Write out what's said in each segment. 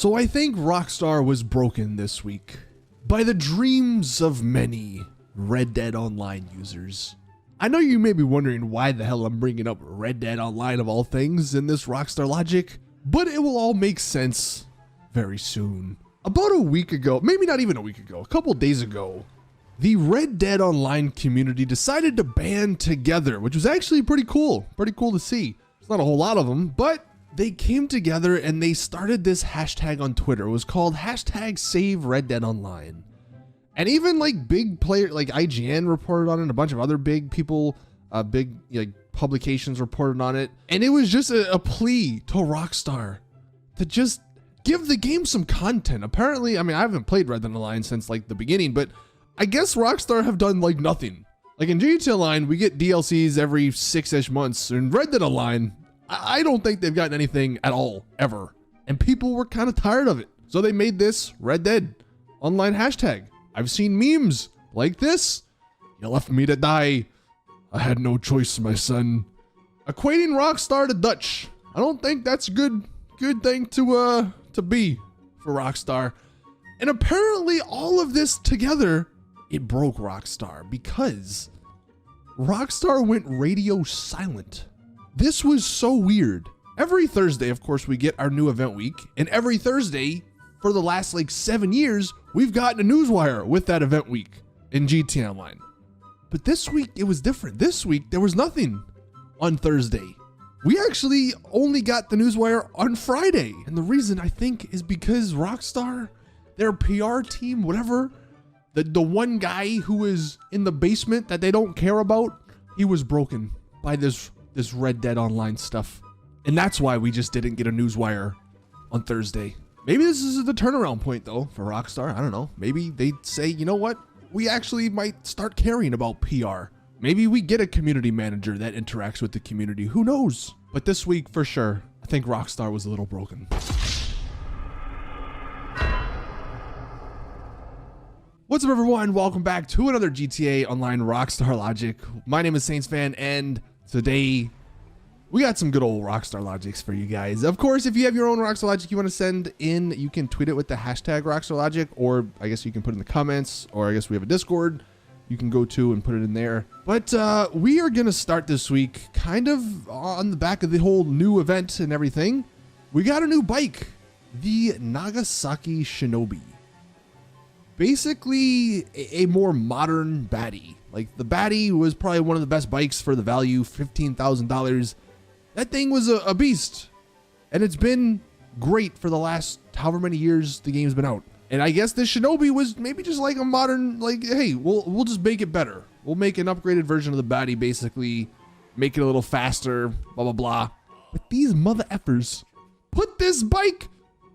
So I think Rockstar was broken this week by the dreams of many Red Dead Online users. I know you may be wondering why the hell I'm bringing up Red Dead Online of all things in this Rockstar logic, but it will all make sense very soon. About a week ago, maybe not even a week ago, a couple days ago, the Red Dead Online community decided to band together, which was actually pretty cool to see. There's not a whole lot of them, but they came together and they started this hashtag on Twitter. It was called #SaveRedDeadOnline. And even like big player, like IGN reported on it, a bunch of other big people, big like publications reported on it. And it was just a plea to Rockstar to just give the game some content. Apparently, I mean, I haven't played Red Dead Online since like the beginning, but I guess Rockstar have done like nothing. Like in GTA Online, we get DLCs every 6-ish months. In Red Dead Online, I don't think they've gotten anything at all, ever. And people were kind of tired of it. So they made this Red Dead Online hashtag. I've seen memes like this. You left me to die. I had no choice, my son. Equating Rockstar to Dutch. I don't think that's a good thing to be for Rockstar. And apparently all of this together, it broke Rockstar because Rockstar went radio silent. This was so weird. Every Thursday, of course, we get our new event week, and every Thursday for the last like 7 years, we've gotten a newswire with that event week in GTA Online. But this week it was different. This week there was nothing on Thursday. We actually only got the newswire on Friday. And the reason I think is because Rockstar, their PR team, whatever, the one guy who was in the basement that they don't care about, he was broken by this Red Dead Online stuff. And that's why we just didn't get a newswire on Thursday. Maybe this is the turnaround point though for Rockstar. I don't know. Maybe they say, you know what? We actually might start caring about PR. Maybe we get a community manager that interacts with the community. Who knows? But this week for sure, I think Rockstar was a little broken. What's up everyone? Welcome back to another GTA Online Rockstar Logic. My name is Saintsfan and today we got some good old Rockstar Logics for you guys. Of course, if you have your own Rockstar Logic you want to send in, you can tweet it with the hashtag Rockstar Logic, or I guess you can put it in the comments, or I guess we have a Discord you can go to and put it in there. But we are going to start this week kind of on the back of the whole new event and everything. We got a new bike, the Nagasaki Shinobi. Basically a more modern baddie. Like the baddie was probably one of the best bikes for the value, $15,000. That thing was a beast, and it's been great for the last however many years the game's been out. And I guess this Shinobi was maybe just like a modern, like, hey, we'll just make it better. We'll make an upgraded version of the baddie, basically make it a little faster, blah, blah, blah. But these mother effers put this bike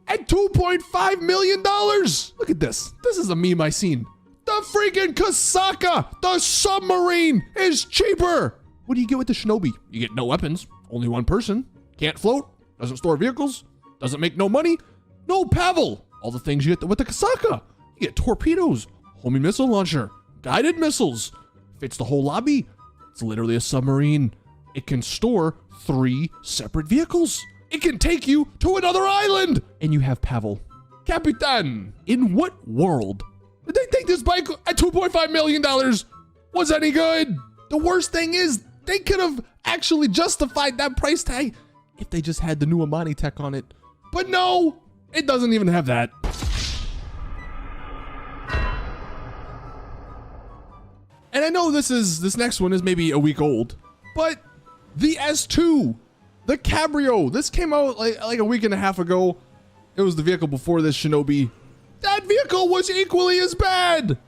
at $2.5 million. Look at this. This is a meme I seen. The freaking Kasaka, the submarine, is cheaper. What do you get with the Shinobi? You get no weapons, only one person, can't float, doesn't store vehicles, doesn't make no money, no Pavel. All the things you get with the Kasaka. You get torpedoes, homing missile launcher, guided missiles, fits the whole lobby. It's literally a submarine. It can store 3 separate vehicles. It can take you to another island. And you have Pavel. Capitan, in what world did they think this bike at $2.5 million was any good? The worst thing is they could have actually justified that price tag if they just had the new Amani tech on it. But no, it doesn't even have that. And I know this next one is maybe a week old, but the S2, the Cabrio, this came out like a week and a half ago. It was the vehicle before this Shinobi. That vehicle was equally as bad.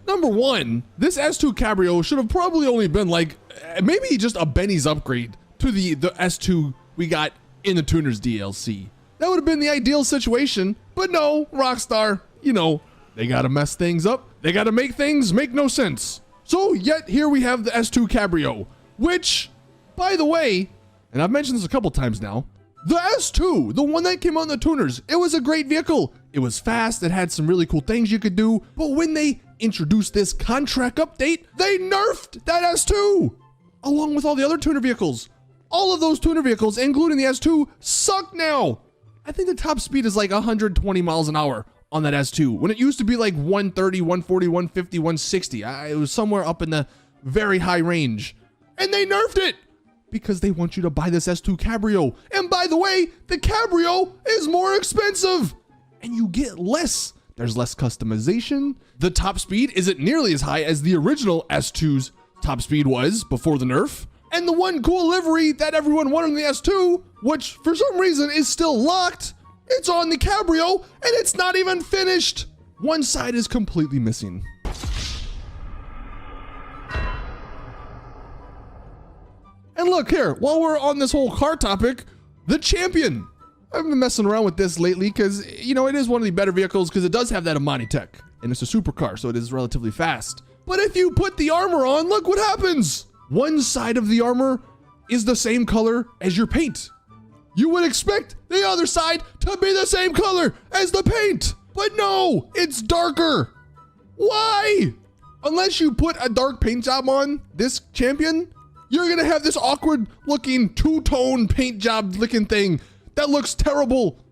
Number one, this S2 Cabrio should have probably only been like maybe just a Benny's upgrade to the S2 we got in the Tuners DLC. That would have been the ideal situation, but no, Rockstar, you know, they gotta mess things up. They gotta make things make no sense. So yet here we have the S2 Cabrio, which, by the way, and I've mentioned this a couple times now, the S2, the one that came out in the Tuners, it was a great vehicle. It was fast, it had some really cool things you could do, but when they introduced this contract update, they nerfed that S2, along with all the other tuner vehicles. All of those tuner vehicles, including the S2, suck now. I think the top speed is like 120 miles an hour on that S2 when it used to be like 130, 140, 150, 160. It was somewhere up in the very high range. And they nerfed it because they want you to buy this S2 Cabrio. And by the way, the Cabrio is more expensive and you get less. There's less customization. The top speed isn't nearly as high as the original S2's top speed was before the nerf. And the one cool livery that everyone wanted in the S2, which for some reason is still locked, it's on the Cabrio and it's not even finished. One side is completely missing. And look here, while we're on this whole car topic, the Champion. I've been messing around with this lately because, you know, it is one of the better vehicles because it does have that Amani tech and it's a supercar, so it is relatively fast. But if you put the armor on, look what happens. One side of the armor is the same color as your paint. You would expect the other side to be the same color as the paint, but no, it's darker. Why? Unless you put a dark paint job on this Champion, you're gonna have this awkward looking two-tone paint job looking thing that looks terrible.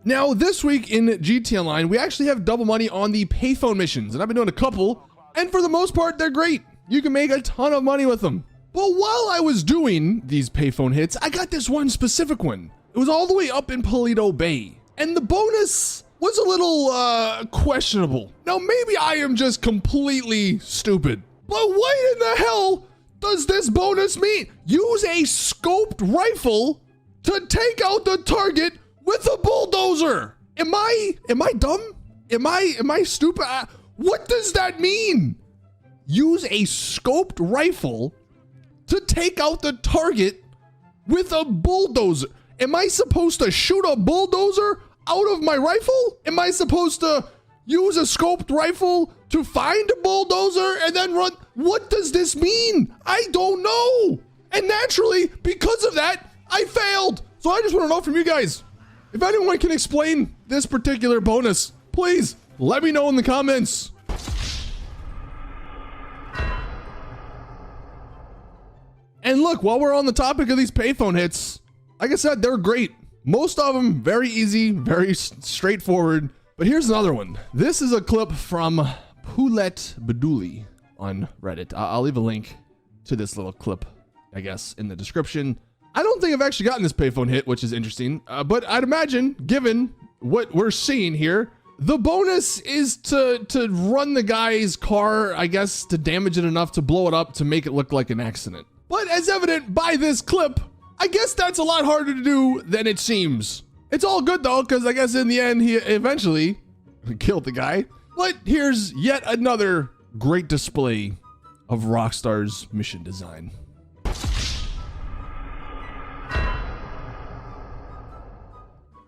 Now, this week in GT Online, we actually have double money on the Payphone missions, and I've been doing a couple, and for the most part, they're great. You can make a ton of money with them. But while I was doing these Payphone hits, I got this one specific one. It was all the way up in Paleto Bay, and the bonus was a little questionable. Now, maybe I am just completely stupid, but what in the hell does this bonus mean? Use a scoped rifle to take out the target with a bulldozer. Am I dumb? Am I stupid? What does that mean? Use a scoped rifle to take out the target with a bulldozer. Am I supposed to shoot a bulldozer out of my rifle? Am I supposed to use a scoped rifle to find a bulldozer and then run? What does this mean? I don't know. And naturally, because of that, I failed. So I just want to know from you guys, if anyone can explain this particular bonus, please let me know in the comments. And look, while we're on the topic of these Payphone hits, like I said, they're great. Most of them very easy, very straightforward. But here's another one. This is a clip from Poulet Beduli on Reddit. I'll leave a link to this little clip, I guess, in the description. I don't think I've actually gotten this Payphone hit, which is interesting. But I'd imagine, given what we're seeing here, the bonus is to run the guy's car, I guess, to damage it enough to blow it up to make it look like an accident. But as evident by this clip, I guess that's a lot harder to do than it seems. It's all good though, because I guess in the end, he eventually killed the guy. But here's yet another great display of Rockstar's mission design.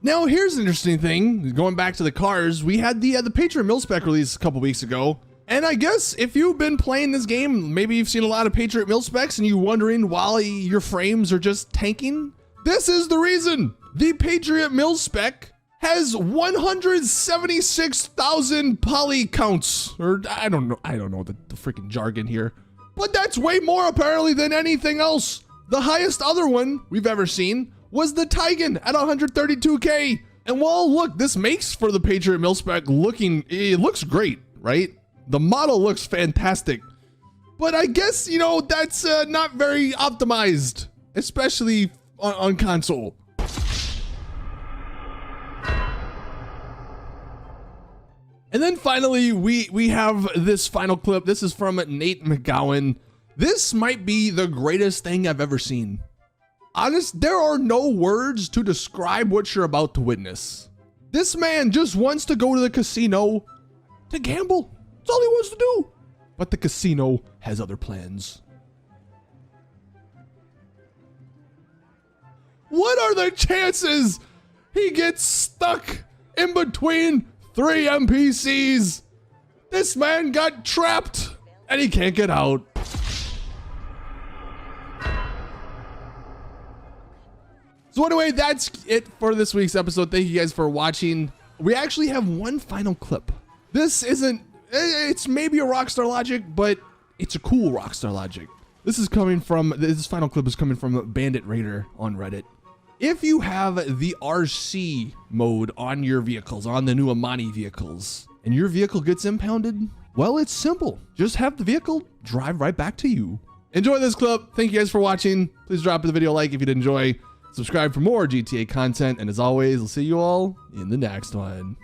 Now here's an interesting thing. Going back to the cars, we had the Patriot mil-spec release a couple weeks ago. And I guess if you've been playing this game, maybe you've seen a lot of Patriot mil-specs and you're wondering why your frames are just tanking. This is the reason. The Patriot mil-spec has 176,000 poly counts, or I don't know the freaking jargon here, but that's way more apparently than anything else. The highest other one we've ever seen was the Tigan at 132K. And while look, this makes for the Patriot mil-spec it looks great, right? The model looks fantastic, but I guess, you know, that's not very optimized, especially on console. And then finally, we have this final clip. This is from Nate McGowan. This might be the greatest thing I've ever seen. Honest, there are no words to describe what you're about to witness. This man just wants to go to the casino to gamble. That's all he wants to do. But the casino has other plans. What are the chances he gets stuck in between 3 NPCs? This man got trapped and he can't get out. So anyway, that's it for this week's episode. Thank you guys for watching. We actually have one final clip. This isn't, it's maybe a Rockstar logic, but it's a cool Rockstar logic. This final clip is coming from Bandit Raider on Reddit. If you have the RC mode on your vehicles, on the new Amani vehicles, and your vehicle gets impounded, well, it's simple. Just have the vehicle drive right back to you. Enjoy this clip. Thank you guys for watching. Please drop the video a like if you did enjoy. Subscribe for more GTA content. And as always, I'll see you all in the next one.